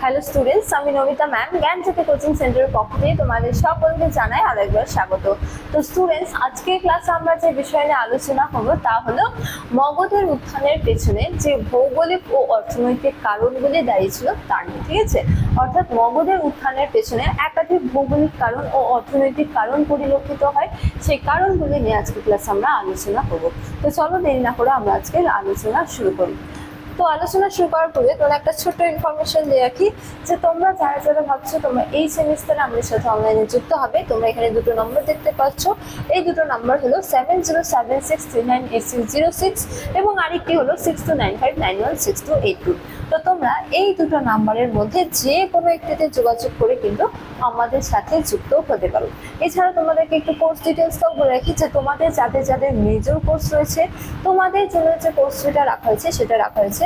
Hello students, আমি Namita ma'am জ্ঞানজ্যোতি coaching সেন্টারের পক্ষ থেকে তোমাদের সকলকে জানাই আরেকবার স্বাগত। তো স্টুডেন্টস, আজকের ক্লাসে আমরা যে বিষয় নিয়ে আলোচনা করব তা হলো মগধের উত্থানের পেছনে যে ভৌগোলিক ও অর্থনৈতিক কারণগুলি দায়ী ছিল তার নিয়ে। ঠিক আছে, অর্থাৎ মগধের উত্থানের পেছনে একাধিক ভৌগোলিক কারণ ও অর্থনৈতিক কারণ পরিলক্ষিত হয়, সেই কারণগুলি নিয়ে আজকের ক্লাসে আমরা আলোচনা করব। তো চলো দেরি না করে আমরা আজকের আলোচনা শুরু করি। তো আলোচনা শুরু করার পূর্বে তোমরা একটা ছোট্ট ইনফরমেশন দিয়ে রাখি যে তোমরা যারা যারা ভাবছো তোমরা এই সেমিস্টারে আমাদের সাথে অনলাইনে যুক্ত হবে, তোমরা এখানে দুটো নম্বর দেখতে পাচ্ছ। এই দুটো নাম্বার হলো 7076398606 এবং আরেকটি হলো 6295916282। তো তোমরা এই দুটো নাম্বারের মধ্যে যে কোনো একটিতে যোগাযোগ করে কিন্তু আমাদের সাথে যুক্ত হতে পারো। এছাড়া তোমাদেরকে একটু কোর্স ডিটেলসটাও বলে রাখি যে তোমাদের যাদের যাদের মেজর কোর্স রয়েছে তোমাদের জন্য যে কোর্স ফিটা রাখা হয়েছে সেটা রাখা হয়েছে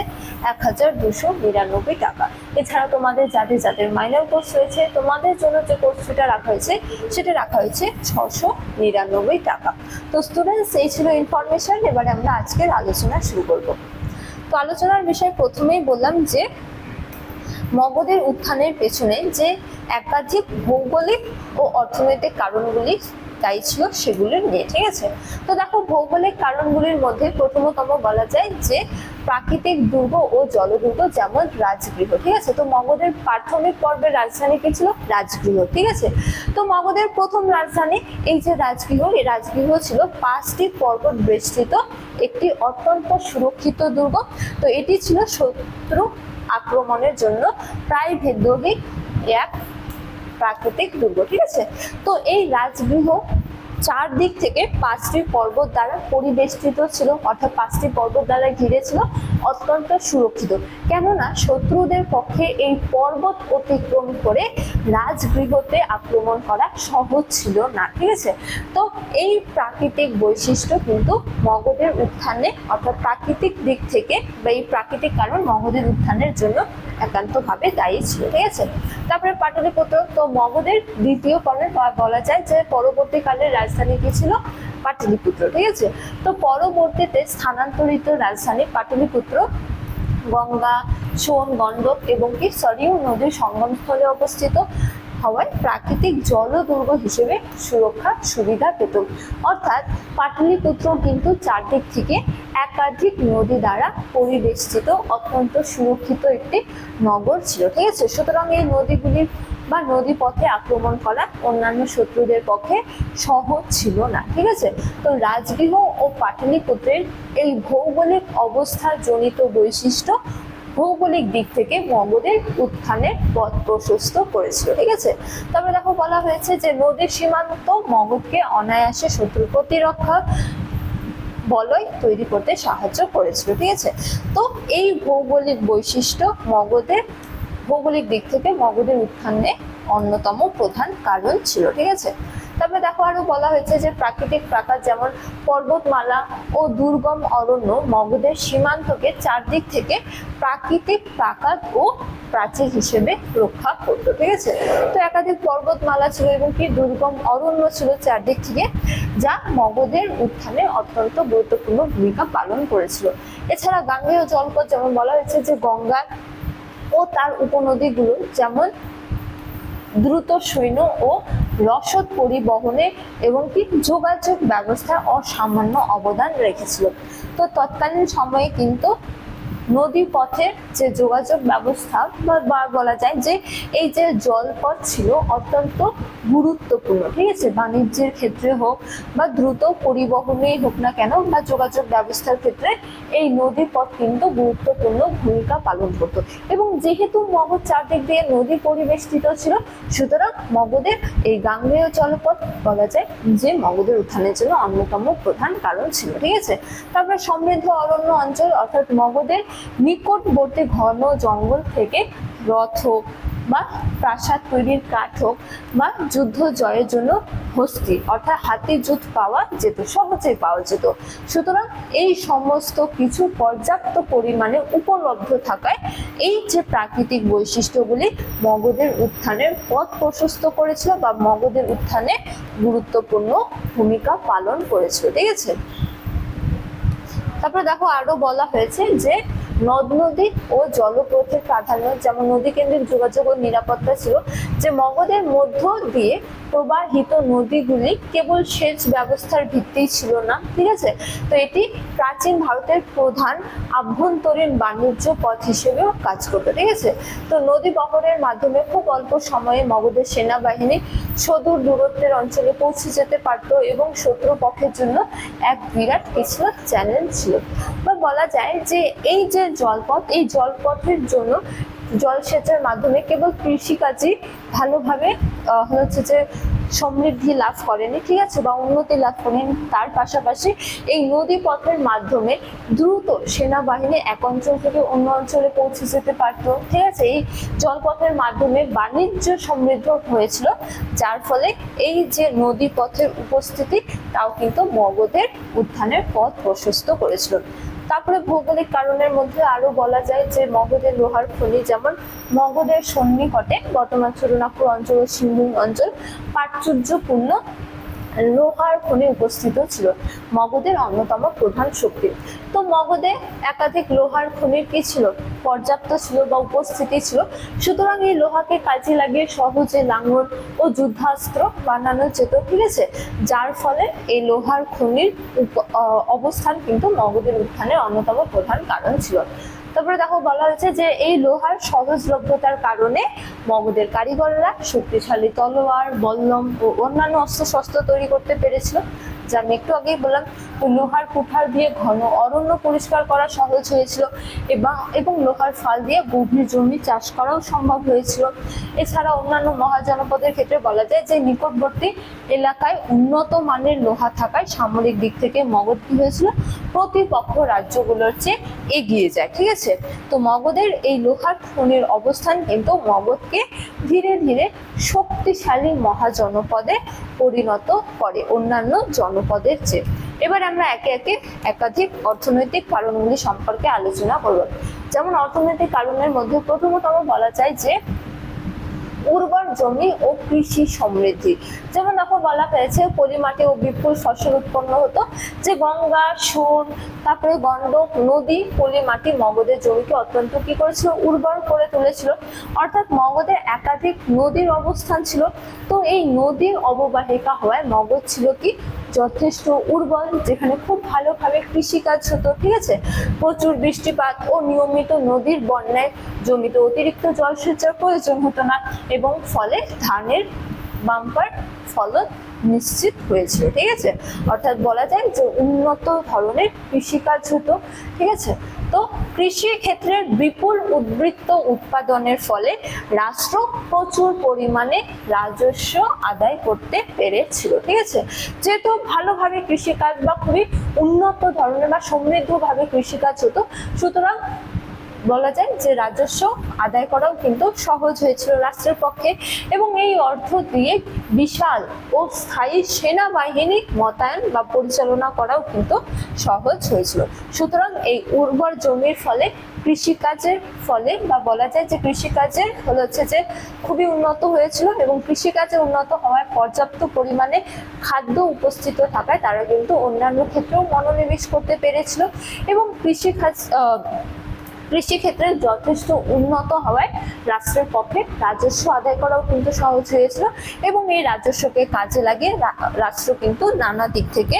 1299 টাকা। এছাড়া তোমাদের যাদের যাদের মাইনর কোর্স রয়েছে তোমাদের জন্য যে কোর্স ফিটা রাখা হয়েছে সেটা রাখা হয়েছে 699 টাকা। তো স্টুডেন্টস, এই ছিল ইনফরমেশন। এবারে আমরা আজকের আলোচনা শুরু করব। তো আলোচনার বিষয় প্রথমেই বললাম যে মগধের উত্থানের পেছনে যে একাধিক ভৌগোলিক ও অর্থনৈতিক কারণগুলি দায়ী ছিল সেগুলো নিয়ে। ঠিক আছে, তো দেখো ভৌগোলিক কারণগুলির মধ্যে প্রথমতম বলা যায় যে প্রাকৃতিক দুর্গ ও জলদুর্গ, যেমন রাজগৃহ। ঠিক আছে, তো মগধের প্রাথমিক পর্বের রাজধানী কি ছিল? রাজগৃহ। ঠিক আছে, তো মগধের প্রথম রাজধানী এই যে রাজগৃহ, এই রাজগৃহ ছিল 5টি পর্বত বেষ্টিত একটি অত্যন্ত সুরক্ষিত দুর্গ। তো এটি ছিল শত্রু আক্রমণের জন্য প্রায় ভেদ্যহীন এক প্রাকৃতিক দুর্গ। ঠিক আছে, তো এই রাজগৃহ চারদিক থেকে 5টি পর্বত দ্বারা পরিবেষ্টিত ছিল, অর্থাৎ 5টি পর্বত দ্বারা ঘিরে ছিল, অত্যন্ত সুরক্ষিত। কেননা শত্রুদের পক্ষে এই পর্বত অতিক্রম করে রাজগৃহতে আক্রমণ করা সহজ ছিল না। ঠিক আছে, তো এই প্রাকৃতিক বৈশিষ্ট্য কিন্তু মগধের উত্থানে, অর্থাৎ প্রাকৃতিক দিক থেকে বা এই প্রাকৃতিক কারণ মগধের উত্থানের জন্য একান্তভাবে দায়ী ছিল। ঠিক আছে, তারপরে পাটলিপুত্র। তো মগধের দ্বিতীয় পর্বে বলা যায় যে পরবর্তীকালের রাজধানী কি ছিল? পাটলিপুত্র। ঠিক আছে, তো পরবর্তীতে স্থানান্তরিত রাজধানী পাটলিপুত্র গঙ্গা, সোন, গণ্ডক এবং কি সরিউ নদীর সঙ্গমস্থলে অবস্থিত হওয়ায় প্রাকৃতিক জলদুর্গ হিসেবে সুরক্ষার সুবিধা পেত। অর্থাৎ পাটলিপুত্র কিন্তু চারদিক থেকে একাধিক নদী দ্বারা পরিবেষ্টিত অত্যন্ত সুরক্ষিত একটি নগর ছিল। ঠিক আছে, সুতরাং এই নদীগুলির বা নদী পথে আক্রমণ করা অন্যান্য শত্রুদের পক্ষে সহজ ছিল না। ঠিক আছে, তো রাজগৃহ ও পাটলিপুত্রের এই ভৌগোলিক অবস্থা জনিত বৈশিষ্ট্য ভৌগোলিক দিক থেকে মগধের উত্থানের পথ প্রশস্ত করেছিল। ঠিক আছে, তবে দেখো বলা হয়েছে যে নদীর সীমান্ত মগধকে অনায়াসে শত্রু প্রতিরক্ষা বলয় তৈরি করতে সাহায্য করেছিল। ঠিক আছে, তো এই ভৌগোলিক বৈশিষ্ট্য মগধের ভৌগোলিক দিক থেকে মগধের উত্থানে অন্যতম প্রধান কারণ ছিল। ঠিক আছে, তবে দেখো আরো বলা হয়েছে যে প্রাকৃতিক প্রাকার যেমন পর্বতমালা ও দুর্গম অরণ্য মগধের সীমান্তকে চারদিক থেকে প্রাকৃতিক প্রাকার ও প্রাচীর হিসেবে রক্ষা করতো। ঠিক আছে, তো একাধিক পর্বতমালা ছিল এবং কি দুর্গম অরণ্য ছিল চারদিক থেকে, যা মগধের উত্থানে অত্যন্ত গুরুত্বপূর্ণ ভূমিকা পালন করেছিল। এছাড়া গাঙ্গেয় জলপথ, যেমন বলা হয়েছে যে গঙ্গা ও তার উপনদীগুলো যেমন দ্রুত সৈন্য ও রসদ পরিবহনে এবং কি যোগাযোগ ব্যবস্থা অসামান্য অবদান রেখেছিল। তো তৎকালীন সময়ে কিন্তু নদী পথের যে যোগাযোগ ব্যবস্থা বা বলা যায় যে এই যে জলপথ ছিল অত্যন্ত গুরুত্বপূর্ণ। ঠিক আছে, বাণিজ্যের ক্ষেত্রে হোক বা দ্রুত পরিবহনেই হোক না কেন বা যোগাযোগ ব্যবস্থার ক্ষেত্রে এই নদী পথ কিন্তু গুরুত্বপূর্ণ ভূমিকা পালন করত। এবং যেহেতু মগধ চারদিক দিয়ে নদী পরিবেষ্টিত ছিল, সুতরাং মগধের এই গাঙ্গেয় জলপথ বলা যায় যে মগধের উত্থানের জন্য অন্যতম প্রধান কারণ ছিল। ঠিক আছে, তারপরে সমৃদ্ধ অরণ্য অঞ্চল, অর্থাৎ মগধের নিকটবর্তী ঘন জঙ্গল থেকে রথ হোক বা প্রাসাদ তৈরির কাঠ হোক বা যুদ্ধ জয়ের জন্য হস্তি অর্থাৎ হাতি জুত পাওয়া যেত, সহজেই পাওয়া যেত। সুতরাং এই সমস্ত কিছু পর্যাপ্ত পরিমাণে উপলব্ধ থাকায় এই যে প্রাকৃতিক বৈশিষ্ট্যগুলি মগধের উত্থানের পথ প্রশস্ত করেছিল বা মগধের উত্থানে গুরুত্বপূর্ণ ভূমিকা পালন করেছিল। ঠিক আছে, তারপরে দেখো আরো বলা হয়েছে যে নদ নদী ও জলপথের প্রাধান্য, যেমন নদী কেন্দ্রিক যোগাযোগ ও নিরাপত্তা ছিল, যে মগধের মধ্য দিয়ে প্রবাহিত নদীগুলি কেবল সেচ ব্যবস্থার ভিত্তিই ছিল না, ঠিক আছে। তো এটি প্রাচীন ভারতের প্রধান আভ্যন্তরীণ বাণিজ্য পথ হিসেবেও কাজ করতো, ঠিক আছে। তো নদী বহরের মাধ্যমে খুব অল্প সময়ে মগধের সেনাবাহিনী সুদূর দূরত্বের অঞ্চলে পৌঁছে যেতে পারত এবং শত্রুপক্ষের জন্য এক বিরাট কি ছিল, চ্যালেঞ্জ ছিল। বা বলা যায় যে এই যে জলপথ, এই জলপথের জন্য জলসেচের মাধ্যমে কেবল কৃষিকাজই ভালোভাবে হচ্ছে যে সমৃদ্ধি লাভ করেনি, ঠিক আছে, বা উন্নতি লাভ করেনি, তার পাশাপাশি এই নদী পথের মাধ্যমে দ্রুত সেনাবাহিনী এক অঞ্চল থেকে অন্য অঞ্চলে পৌঁছে যেতে পারতো, ঠিক আছে। এই জলপথের মাধ্যমে বাণিজ্য সমৃদ্ধ হয়েছিল, যার ফলে এই যে নদী পথের উপস্থিতি তাও কিন্তু মগধের উত্থানের পথ প্রশস্ত করেছিল। তারপরে ভৌগোলিক কারণের মধ্যে আরো বলা যায় যে মগধের লোহার খনি, যেমন মগধের সন্নিকটে বর্তমান ছোটনাগপুর অঞ্চল ও সিংভূম অঞ্চল প্রাচুর্যপূর্ণ লোহার খনি উপস্থিত ছিল, মগধের অন্যতম প্রধান শক্তি। তো মগধে একাধিক লোহার খনির কি ছিল, পর্যাপ্ত ছিল বা উপস্থিতি ছিল। সুতরাং এই লোহাকে কাজে লাগিয়ে সহজে লাঙ্গল ও যুদ্ধাস্ত্র বানানো যেত, ঠিক আছে, যার ফলে এই লোহার খনির অবস্থান কিন্তু মগধের উত্থানের অন্যতম প্রধান কারণ ছিল। তারপরে দেখো বলা হয়েছে যে এই লোহার সহজলভ্যতার কারণে মগধের কারিগররা শক্তিশালী তলোয়ার, বল্লম ও অন্যান্য অস্ত্রশস্ত্র তৈরি করতে পেরেছিল, যা আমি একটু আগেই বললাম। লোহার কুঠার দিয়ে ঘন অরণ্য পরিষ্কার করা সহজ হয়েছিল এবং লোহার ফাল দিয়ে গভীর জমি চাষ করাও সম্ভব হয়েছিল। এছাড়া অন্যান্য মহাজনপদের ক্ষেত্রে বলা যায় যে নিকটবর্তী এলাকায় উন্নত মানের লোহা থাকায় সামরিক দিক থেকে মগধ কি হয়েছিল, প্রতিপক্ষ রাজ্যগুলোর চেয়ে এগিয়ে যায়, ঠিক আছে। তো মগধের এই লোহার খনির অবস্থান কিন্তু মগধকে ধীরে ধীরে শক্তিশালী মহাজনপদে পরিণত করে অন্যান্য জনপদের চেয়ে। এবার আমরা একে একে একাধিক অর্থনৈতিক কারণগুলি সম্পর্কে আলোচনা করব। যেমন অর্থনৈতিক কারণের মধ্যে প্রথমতম বলা যায় যে উর্বর জমি ও কৃষি সমৃদ্ধি। যেমন দেখো বলা হয়েছে পলিমাটি ও বিপুল ফসল উৎপন্ন হতো, যে গঙ্গা, সোন, তারপরে গন্ডক নদী পলিমাটি মগধের জমিকে অত্যন্ত কি করেছিল, উর্বর করে তুলেছিল। অর্থাৎ মগধে একাধিক নদীর অবস্থান ছিল। তো এই নদীর অববাহিকা হওয়ায় মগধ ছিল কি যথেষ্ট উর্বর, যেখানে খুব ভালোভাবে কৃষিকাজ হতো, ঠিক আছে। প্রচুর বৃষ্টিপাত ও নিয়মিত নদীর বন্যায় জমিতে অতিরিক্ত জলসেচের প্রয়োজন হতো না এবং ফলে ধানের বাম্পার ফলন নিশ্চিত হয়েছিল, ঠিক আছে। অর্থাৎ বলা যায় যে উন্নত ধরনের কৃষিকাজ হতো, ঠিক আছে। তো কৃষি ক্ষেত্রে বিপুল উদ্বৃত্ত উৎপাদনের ফলে রাষ্ট্র প্রচুর পরিমাণে রাজস্ব আদায় করতে পেরেছিল, ঠিক আছে। যেহেতু ভালোভাবে কৃষিকাজ বা খুবই উন্নত ধরনের বা সমৃদ্ধভাবে কৃষিকাজ হতো, সুতরাং বলা যায় যে রাজস্ব আদায় করাও কিন্তু সহজ হয়েছিল রাষ্ট্রের পক্ষে এবং এই অর্থ দিয়ে বিশাল ও স্থায়ী সেনাবাহিনী মোতায়েন বা পরিচালনা করাও কিন্তু সহজ হয়েছিল। সুতরাং এই উর্বর জমির ফলে কৃষিকাজের ফলে বা বলা যায় যে কৃষিকাজের হচ্ছে যে খুবই উন্নত হয়েছিল এবং কৃষিকাজে উন্নত হওয়ায় পর্যাপ্ত পরিমাণে খাদ্য উপস্থিত থাকায় তারা কিন্তু অন্যান্য ক্ষেত্রেও মনোনিবেশ করতে পেরেছিল এবং কৃষিক্ষেত্রে যথেষ্ট উন্নত হওয়ায় রাষ্ট্রের পক্ষে রাজস্ব আদায় করাও কিন্তু সহজ হয়েছিল এবং এই রাজস্বকে কাজে লাগিয়ে রাষ্ট্র কিন্তু নানা দিক থেকে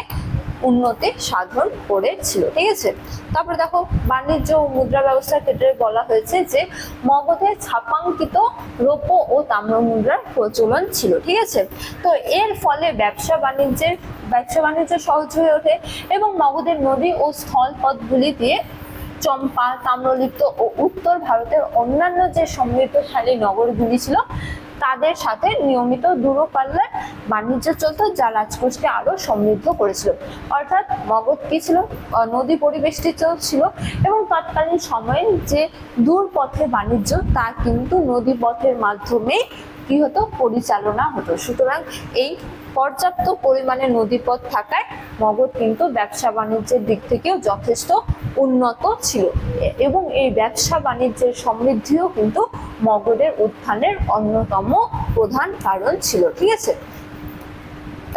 উন্নতি সাধন করেছিল, ঠিক আছে। তারপরে দেখো বাণিজ্য ও মুদ্রা ব্যবস্থার ক্ষেত্রে বলা হয়েছে যে মগধে ছাপাঙ্কিত রৌপ্য ও তাম্র মুদ্রার প্রচলন ছিল, ঠিক আছে। তো এর ফলে ব্যবসা বাণিজ্য সহজ হয়ে ওঠে এবং মগধের নদী ও স্থল পথগুলি দিয়ে চম্পা, তাম্রলিপ্ত ও উত্তর ভারতের অন্যান্য যে সমৃদ্ধশালী নগরগুলি ছিল তাদের সাথে নিয়মিত দূরপাল্লার বাণিজ্য চলত, যা রাজকোষকে আরো সমৃদ্ধ করেছিল। অর্থাৎ মগধ কি ছিল, নদী পরিবেষ্টিত ছিল এবং তৎকালীন সময়ে যে দূর পথে বাণিজ্য তা কিন্তু নদী পথের মাধ্যমে কি হতো, পরিচালনা হতো। সুতরাং এই পর্যাপ্ত পরিমাণে নদীপথ থাকায় মগধ কিন্তু ব্যবসা বাণিজ্যের দিক থেকেও যথেষ্ট উন্নত ছিল এবং এই ব্যবসা বাণিজ্যের সমৃদ্ধিও কিন্তু মগধের উত্থানের অন্যতম প্রধান কারণ ছিল, ঠিক আছে।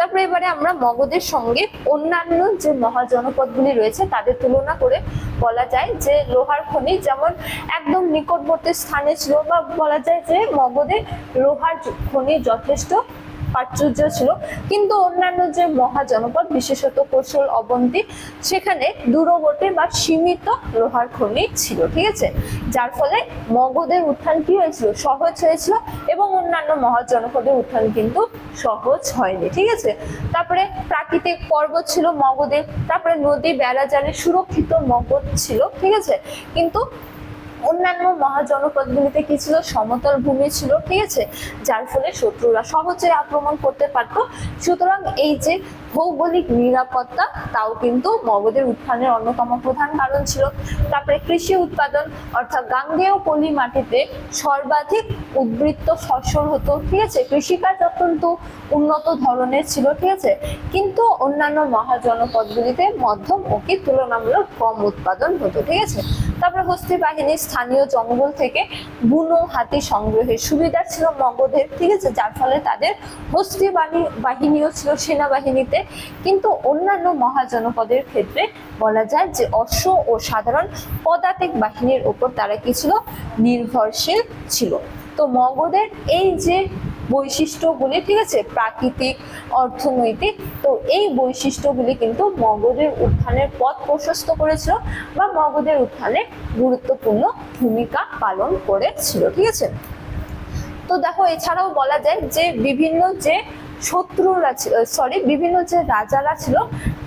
তারপরে এবারে আমরা মগধের সঙ্গে অন্যান্য যে মহাজনপদগুলি রয়েছে তাদের তুলনা করে বলা যায় যে লোহার খনি যেমন একদম নিকটবর্তী স্থানে ছিল, বা বলা যায় যে মগধে লোহার খনি যথেষ্ট প্রাচুর্য ছিল, কিন্তু অন্যান্য যে মহাজনপদ বিশেষত কোশল, অবন্তী সেখানে দূরবর্তী বা সীমিত লোহার খনি ছিল, ঠিক আছে, যার ফলে মগধের উত্থান কি হয়েছিল, সহজ হয়েছিল, এবং অন্যান্য মহাজনপদের উত্থান কিন্তু সহজ হয়নি, ঠিক আছে। তারপরে প্রাকৃতিক পর্বত ছিল মগধের, তারপরে নদী বেড়াজালে সুরক্ষিত মগধ ছিল, ঠিক আছে, কিন্তু অন্যান্য মহাজনপদগুলিতে কি ছিল, সমতল ভূমি ছিল, ঠিক আছে, যার ফলে শত্রুরা সহজে আক্রমণ করতে পারত। সুতরাং এই যে ভৌগোলিক নিরাপত্তা তাও কিন্তু মগধের উত্থানের অন্যতম প্রধান কারণ ছিল। তারপরে কৃষি উৎপাদন, অর্থাৎ গাঙ্গেয় পলি মাটিতে সর্বাধিক উদ্বৃত্ত ফসল হতো, ঠিক আছে, কৃষিকাজ অত্যন্ত উন্নত ধরনের ছিল, ঠিক আছে, কিন্তু অন্যান্য মহাজনপদগুলিতে মধ্যম ও কি তুলনামূলক কম উৎপাদন হতো, ঠিক আছে। তারপরে হস্তি বাহিনী স্থানীয় জঙ্গল থেকে বুনো হাতি সংগ্রহের সুবিধা ছিল মগধের, ঠিক আছে, যার ফলে তাদের হস্তি বাহিনীও ছিল সেনাবাহিনীতে। কিন্তু অন্যান্য মহাজনপদের ক্ষেত্রে বলা যায় যে অশ্ব ও সাধারণ পদাতিক বাহিনীর উপর তারা কি ছিল, নির্ভরশীল ছিল। তো মগধের এই যে বৈশিষ্ট্যগুলি, ঠিক আছে, প্রাকৃতিক, অর্থনৈতিক, তো এই বৈশিষ্ট্যগুলি কিন্তু মগধের উত্থানের পথ প্রশস্ত করেছিল বা মগধের উত্থানে গুরুত্বপূর্ণ ভূমিকা পালন করেছিল, ঠিক আছে। তো দেখো এছাড়াও বলা যায় যে বিভিন্ন যে শত্রুরা বিভিন্ন যে রাজারা ছিল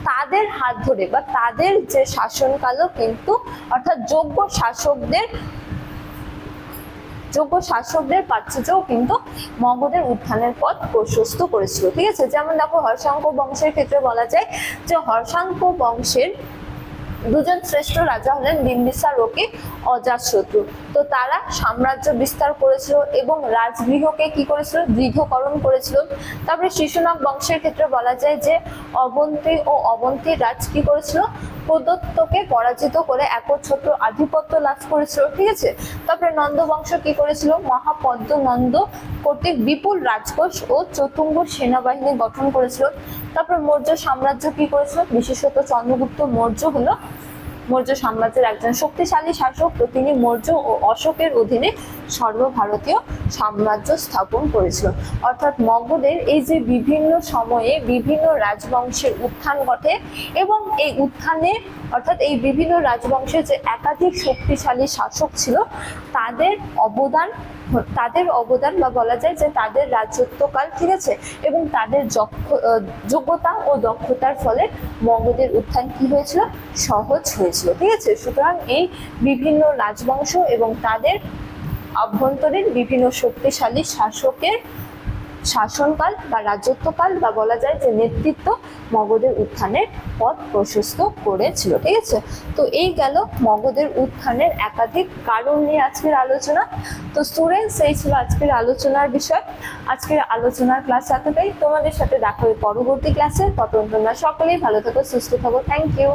তাদের হাত ধরে বা তাদের যে শাসনকালও কিন্তু, অর্থাৎ যোগ্য শাসকদের প্রাচুর্যও কিন্তু মগধের উত্থানের পথ প্রশস্ত করেছিল, ঠিক আছে। যেমন দেখো হর্ষাঙ্ক বংশের ক্ষেত্রে বলা যায় যে হর্ষাঙ্ক বংশের দুজন শ্রেষ্ঠ রাজা হলেন বিম্বিসার ও কি অজাতশত্রু। তো তারা সাম্রাজ্য বিস্তার করেছিল এবং রাজগৃহকে কি করেছিল, দৃঢ়করণ করেছিল। তারপরে শিশুনাগ বংশের ক্ষেত্রে বলা যায় যে অবন্তী রাজ কি করেছিল, প্রদত্তকে পরাজিত করে একচ্ছত্র আধিপত্য লাভ করেছিল, ঠিক আছে। তারপরে নন্দ বংশ কি করেছিল, মহাপদ্ম নন্দ কর্তৃক বিপুল রাজকোষ ও চতুঙ্গ সেনাবাহিনী গঠন করেছিল। তারপর মৌর্য সাম্রাজ্য কি করেছিল, বিশেষত চন্দ্রগুপ্ত মৌর্য হলো মৌর্য সাম্রাজ্যের একজন শক্তিশালী শাসক। তো তিনি মৌর্য ও অশোকের অধীনে সর্বভারতীয় সাম্রাজ্য স্থাপন করেছিল। অর্থাৎ মগধের এই যে বিভিন্ন সময়ে বিভিন্ন রাজবংশের উত্থান ঘটে এবং এই উত্থানে অর্থাৎ এই বিভিন্ন রাজবংশের যে একাধিক শক্তিশালী শাসক ছিল তাদের অবদান বা বলা যায় যে তাদের রাজত্বকাল, ঠিক আছে, এবং তাদের যোগ্যতা ও দক্ষতার ফলে মগধের উত্থান কি হয়েছিল, সহজ হয়েছিল, ঠিক আছে। সুতরাং এই বিভিন্ন রাজবংশ এবং তাদের অভ্যন্তরীণ বিভিন্ন শক্তিশালী শাসকের শাসনকাল বা রাজত্বকাল বা বলা যায় যে নেতৃত্ব মগধের উত্থানের পথ প্রশস্ত করেছিল, ঠিক আছে। তো এই গেল মগধের উত্থানের একাধিক কারণ নিয়ে আজকের আলোচনা। তো স্টুডেন্টস, এই ছিল আজকের আলোচনার বিষয়। আজকের আলোচনার ক্লাস এতটাই। তোমাদের সাথে দেখা হবে পরবর্তী ক্লাসে। ততক্ষণ তোমরা সকলেই ভালো থাকো, সুস্থ থাকো। Thank you.